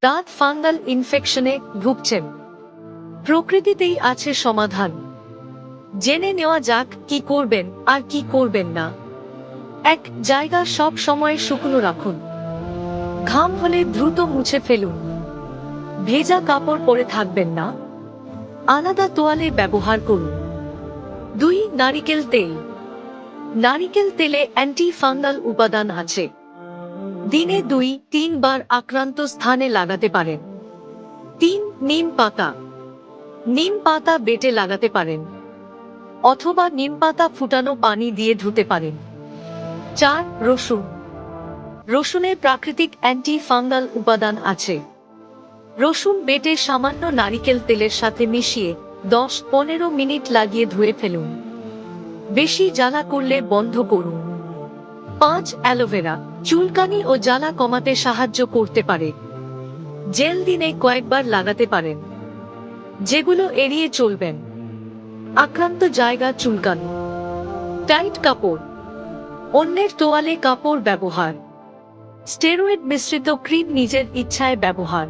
দাঁত ফাঙ্গাল ইনফেকশনে ভুগছেন, প্রকৃতিতেই আছে সমাধান। জেনে নেওয়া যাক কি করবেন আর কি করবেন না। এক, জায়গা সব সময় শুকনো রাখুন। ঘাম হলে দ্রুত মুছে ফেলুন। ভেজা কাপড় পরে থাকবেন না, আলাদা তোয়ালে ব্যবহার করুন। 2, নারিকেল তেল। নারিকেল তেলে অ্যান্টি ফাঙ্গাল উপাদান আছে। দিনে 2-3 বার আক্রান্ত স্থানে লাগাতে পারেন। 3, নিম পাতা। নিম পাতা বেটে লাগাতে পারেন অথবা নিম পাতা ফুটানো পানি দিয়ে ধুতে পারেন। 4, রসুন। রসুনে প্রাকৃতিক অ্যান্টি ফাঙ্গাল উপাদান আছে। রসুন বেটে সামান্য নারিকেল তেলের সাথে মিশিয়ে 10-15 মিনিট লাগিয়ে ধুয়ে ফেলুন। বেশি জ্বালা করলে বন্ধ করুন। 5, অ্যালোভেরা। চুলকানি ও জ্বালা কমাতে সাহায্য করতে পারে। জেল দিনে কয়েকবার লাগাতে পারেন। যেগুলো এড়িয়ে চলবেন: আক্রান্ত জায়গা চুলকানো, টাইট কাপড়, অন্যের তোয়ালে কাপড় ব্যবহার, স্টেরয়েড মিশ্রিত ক্রিম নিজের ইচ্ছায় ব্যবহার।